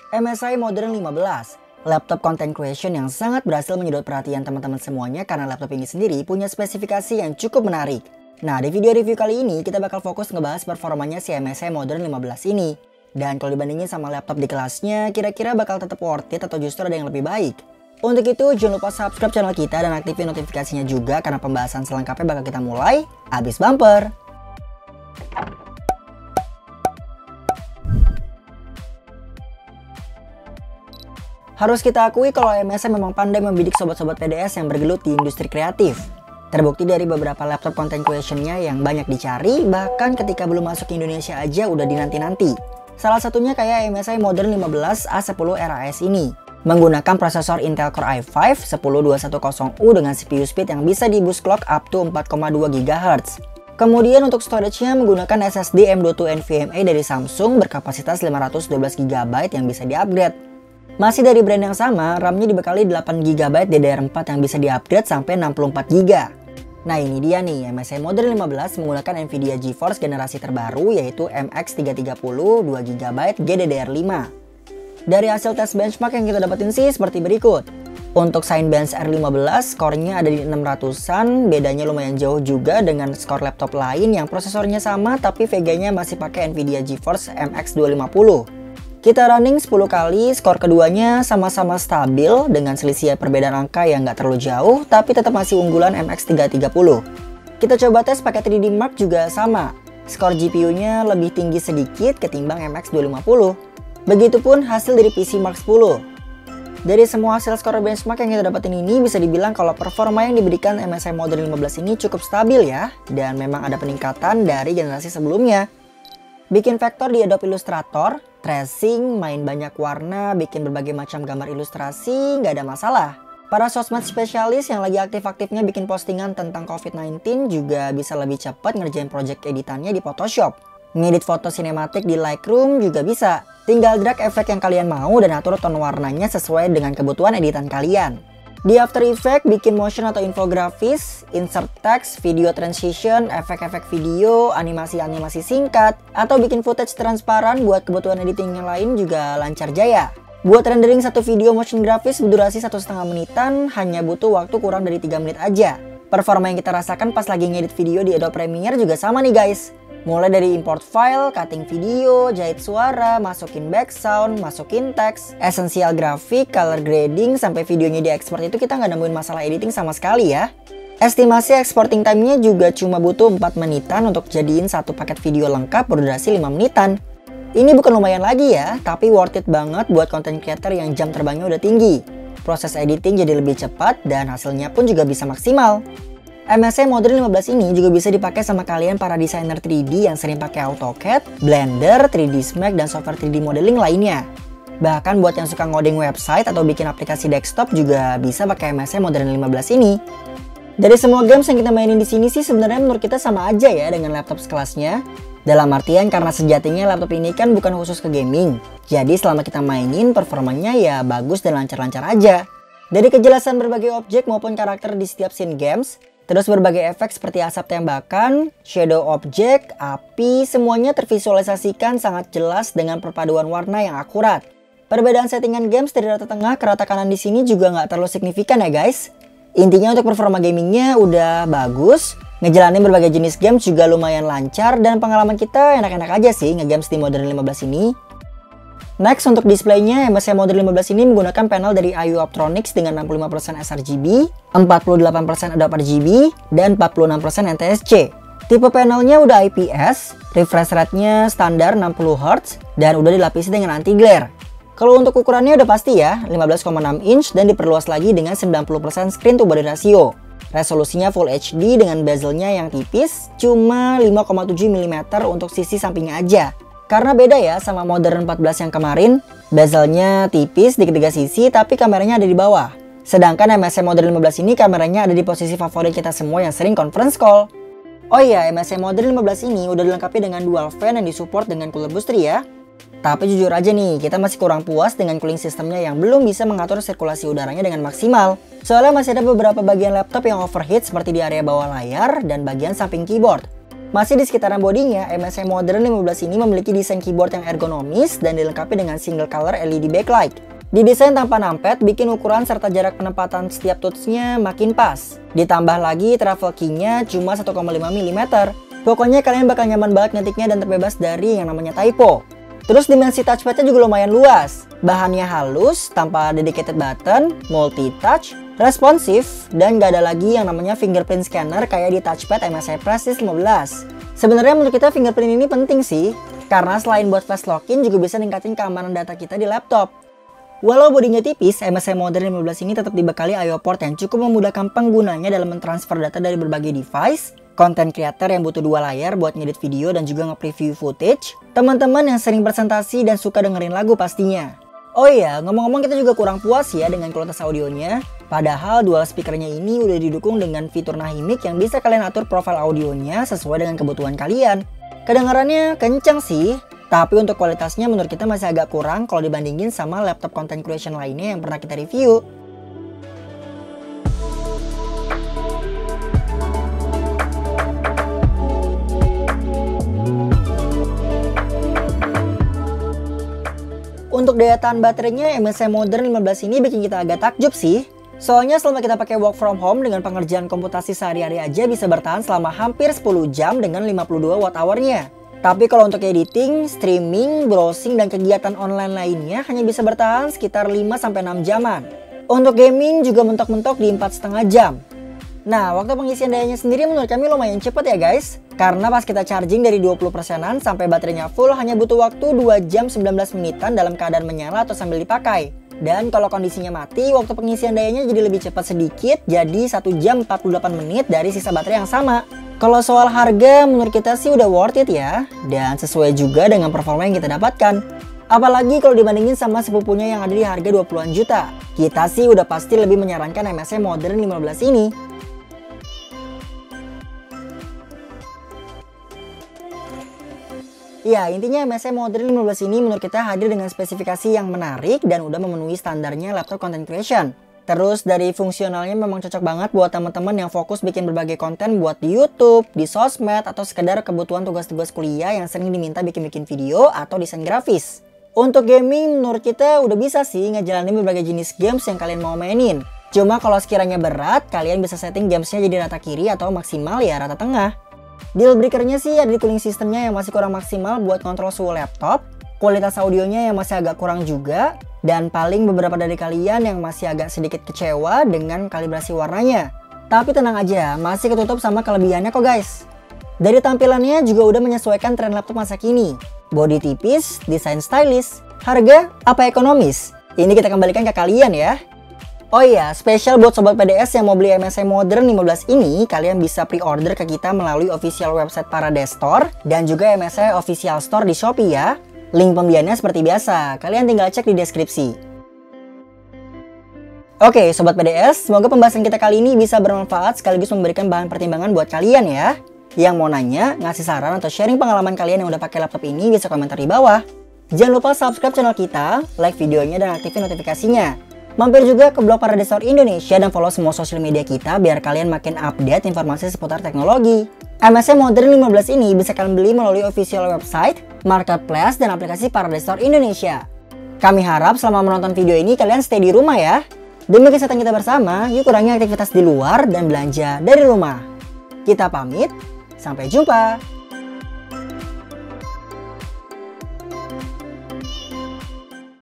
MSI Modern 15, laptop content creation yang sangat berhasil menyedot perhatian teman-teman semuanya karena laptop ini sendiri punya spesifikasi yang cukup menarik. Nah, di video review kali ini kita bakal fokus ngebahas performanya si MSI Modern 15 ini. Dan kalau dibandingin sama laptop di kelasnya, kira-kira bakal tetap worth it atau justru ada yang lebih baik? Untuk itu, jangan lupa subscribe channel kita dan aktifin notifikasinya juga karena pembahasan selengkapnya bakal kita mulai abis bumper. Harus kita akui kalau MSI memang pandai membidik sobat-sobat PDS yang bergelut di industri kreatif. Terbukti dari beberapa laptop content creation-nya yang banyak dicari, bahkan ketika belum masuk ke Indonesia aja udah dinanti-nanti. Salah satunya kayak MSI Modern 15 A10 RAS ini. Menggunakan prosesor Intel Core i5 10210U dengan CPU speed yang bisa di boost clock up to 4,2 GHz. Kemudian untuk storage-nya menggunakan SSD M.2 NVMe dari Samsung berkapasitas 512 GB yang bisa di-upgrade. Masih dari brand yang sama, RAM-nya dibekali 8 GB DDR4 yang bisa di-upgrade sampai 64 GB. Nah ini dia nih, MSI Modern 15 menggunakan Nvidia GeForce generasi terbaru yaitu MX330 2GB GDDR5. Dari hasil tes benchmark yang kita dapetin sih seperti berikut. Untuk Cinebench R15, skornya ada di 600-an, bedanya lumayan jauh juga dengan skor laptop lain yang prosesornya sama tapi VGA-nya masih pakai Nvidia GeForce MX250. Kita running 10 kali, skor keduanya sama-sama stabil dengan selisih perbedaan angka yang nggak terlalu jauh, tapi tetap masih unggulan MX330. Kita coba tes pakai 3D Mark juga sama, skor GPU-nya lebih tinggi sedikit ketimbang MX250. Begitupun hasil dari PC Mark 10. Dari semua hasil skor benchmark yang kita dapetin ini bisa dibilang kalau performa yang diberikan MSI Modern 15 ini cukup stabil ya, dan memang ada peningkatan dari generasi sebelumnya. Bikin vektor di Adobe Illustrator, tracing, main banyak warna, bikin berbagai macam gambar ilustrasi, nggak ada masalah. Para sosmed spesialis yang lagi aktif-aktifnya bikin postingan tentang COVID-19 juga bisa lebih cepat ngerjain project editannya di Photoshop. Ngedit foto sinematik di Lightroom juga bisa. Tinggal drag efek yang kalian mau dan atur tone warnanya sesuai dengan kebutuhan editan kalian. Di After Effects bikin motion atau infografis, insert text, video transition, efek-efek video, animasi-animasi singkat, atau bikin footage transparan buat kebutuhan editing yang lain juga lancar jaya. Buat rendering satu video motion grafis berdurasi 1,5 menitan hanya butuh waktu kurang dari 3 menit aja. Performa yang kita rasakan pas lagi ngedit video di Adobe Premiere juga sama nih guys. Mulai dari import file, cutting video, jahit suara, masukin background, masukin teks, essential grafik, color grading, sampai videonya diekspor itu kita nggak nemuin masalah editing sama sekali ya. Estimasi exporting time-nya juga cuma butuh 4 menitan untuk jadiin satu paket video lengkap berdurasi 5 menitan. Ini bukan lumayan lagi ya, tapi worth it banget buat content creator yang jam terbangnya udah tinggi. Proses editing jadi lebih cepat dan hasilnya pun juga bisa maksimal. MSI Modern 15 ini juga bisa dipakai sama kalian para desainer 3D yang sering pakai AutoCAD, Blender, 3ds Max, dan software 3D modeling lainnya. Bahkan buat yang suka ngoding website atau bikin aplikasi desktop juga bisa pakai MSI Modern 15 ini. Dari semua games yang kita mainin di sini sih sebenarnya menurut kita sama aja ya dengan laptop sekelasnya. Dalam artian karena sejatinya laptop ini kan bukan khusus ke gaming. Jadi selama kita mainin performanya ya bagus dan lancar-lancar aja. Dari kejelasan berbagai objek maupun karakter di setiap scene games, terus berbagai efek seperti asap tembakan, shadow object, api, semuanya tervisualisasikan sangat jelas dengan perpaduan warna yang akurat. Perbedaan settingan games dari rata tengah ke rata kanan di sini juga nggak terlalu signifikan ya guys. Intinya untuk performa gamingnya udah bagus, ngejalanin berbagai jenis games juga lumayan lancar, dan pengalaman kita enak-enak aja sih ngegames di Modern 15 ini. Next, untuk displaynya, MSI Modern 15 ini menggunakan panel dari IU Optronics dengan 65% sRGB, 48% Adobe RGB, dan 46% NTSC. Tipe panelnya udah IPS, refresh rate-nya standar 60Hz, dan udah dilapisi dengan anti-glare. Kalau untuk ukurannya udah pasti ya, 15,6 inch dan diperluas lagi dengan 90% screen to body ratio. Resolusinya Full HD dengan bezelnya yang tipis, cuma 5,7 mm untuk sisi sampingnya aja. Karena beda ya sama Modern 14 yang kemarin, bezelnya tipis di ketiga sisi tapi kameranya ada di bawah. Sedangkan MSI Modern 15 ini kameranya ada di posisi favorit kita semua yang sering conference call. Oh iya, MSI Modern 15 ini udah dilengkapi dengan dual fan yang disupport dengan cooler booster ya. Tapi jujur aja nih, kita masih kurang puas dengan cooling sistemnya yang belum bisa mengatur sirkulasi udaranya dengan maksimal. Soalnya masih ada beberapa bagian laptop yang overheat seperti di area bawah layar dan bagian samping keyboard. Masih di sekitaran bodinya, MSI Modern 15 ini memiliki desain keyboard yang ergonomis dan dilengkapi dengan single color LED backlight. Didesain tanpa numpad, bikin ukuran serta jarak penempatan setiap touch-nya makin pas. Ditambah lagi travel key-nya cuma 1,5 mm. Pokoknya kalian bakal nyaman banget ngetiknya dan terbebas dari yang namanya typo. Terus dimensi touchpad-nya juga lumayan luas. Bahannya halus, tanpa dedicated button, multi-touch, responsif, dan gak ada lagi yang namanya fingerprint scanner kayak di touchpad MSI Prestige 15. Sebenarnya menurut kita fingerprint ini penting sih, karena selain buat fast login juga bisa ningkatin keamanan data kita di laptop. Walau bodinya tipis, MSI Modern 15 ini tetap dibekali I/O port yang cukup memudahkan penggunanya dalam mentransfer data dari berbagai device, konten creator yang butuh dua layar buat ngedit video dan juga nge-preview footage, teman-teman yang sering presentasi dan suka dengerin lagu pastinya. Oh iya, ngomong-ngomong kita juga kurang puas ya dengan kualitas audionya. Padahal dual speakernya ini udah didukung dengan fitur Nahimic yang bisa kalian atur profil audionya sesuai dengan kebutuhan kalian. Kedengarannya kenceng sih, tapi untuk kualitasnya menurut kita masih agak kurang kalau dibandingin sama laptop content creation lainnya yang pernah kita review. Untuk daya tahan baterainya, MSI Modern 15 ini bikin kita agak takjub sih. Soalnya selama kita pakai work from home dengan pengerjaan komputasi sehari-hari aja bisa bertahan selama hampir 10 jam dengan 52 Wh-nya. Tapi kalau untuk editing, streaming, browsing, dan kegiatan online lainnya hanya bisa bertahan sekitar 5-6 jaman. Untuk gaming juga mentok-mentok di 4,5 jam. Nah, waktu pengisian dayanya sendiri menurut kami lumayan cepet ya guys. Karena pas kita charging dari 20%-an sampai baterainya full hanya butuh waktu 2 jam 19 menitan dalam keadaan menyala atau sambil dipakai. Dan kalau kondisinya mati, waktu pengisian dayanya jadi lebih cepat sedikit, jadi 1 jam 48 menit dari sisa baterai yang sama. Kalau soal harga, menurut kita sih udah worth it ya, dan sesuai juga dengan performa yang kita dapatkan. Apalagi kalau dibandingin sama sepupunya yang ada di harga 20-an juta. Kita sih udah pasti lebih menyarankan MSI Modern 15 ini. Ya, intinya MSI Modern 15 ini menurut kita hadir dengan spesifikasi yang menarik dan udah memenuhi standarnya laptop content creation. Terus dari fungsionalnya memang cocok banget buat teman-teman yang fokus bikin berbagai konten buat di YouTube, di sosmed, atau sekedar kebutuhan tugas-tugas kuliah yang sering diminta bikin-bikin video atau desain grafis. Untuk gaming menurut kita udah bisa sih ngejalanin berbagai jenis games yang kalian mau mainin. Cuma kalau sekiranya berat, kalian bisa setting gamesnya jadi rata kiri atau maksimal ya rata tengah. Deal breakernya sih ada di cooling sistemnya yang masih kurang maksimal buat kontrol suhu laptop, kualitas audionya yang masih agak kurang juga, dan paling beberapa dari kalian yang masih agak sedikit kecewa dengan kalibrasi warnanya. Tapi tenang aja, masih ketutup sama kelebihannya kok guys. Dari tampilannya juga udah menyesuaikan tren laptop masa kini. Bodi tipis, desain stylish, harga apa ekonomis? Ini kita kembalikan ke kalian ya. Oh iya, spesial buat sobat PDS yang mau beli MSI Modern 15 ini, kalian bisa pre-order ke kita melalui official website Paradise Store dan juga MSI Official Store di Shopee ya. Link pembeliannya seperti biasa, kalian tinggal cek di deskripsi. Oke, sobat PDS, semoga pembahasan kita kali ini bisa bermanfaat sekaligus memberikan bahan pertimbangan buat kalian ya. Yang mau nanya, ngasih saran atau sharing pengalaman kalian yang udah pakai laptop ini bisa komentar di bawah. Jangan lupa subscribe channel kita, like videonya dan aktifin notifikasinya. Mampir juga ke blog Paradise Store Indonesia dan follow semua sosial media kita biar kalian makin update informasi seputar teknologi. MSI Modern 15 ini bisa kalian beli melalui official website, marketplace, dan aplikasi Paradise Store Indonesia. Kami harap selama menonton video ini kalian stay di rumah ya. Demi kesehatan kita bersama, yuk kurangi aktivitas di luar dan belanja dari rumah. Kita pamit, sampai jumpa.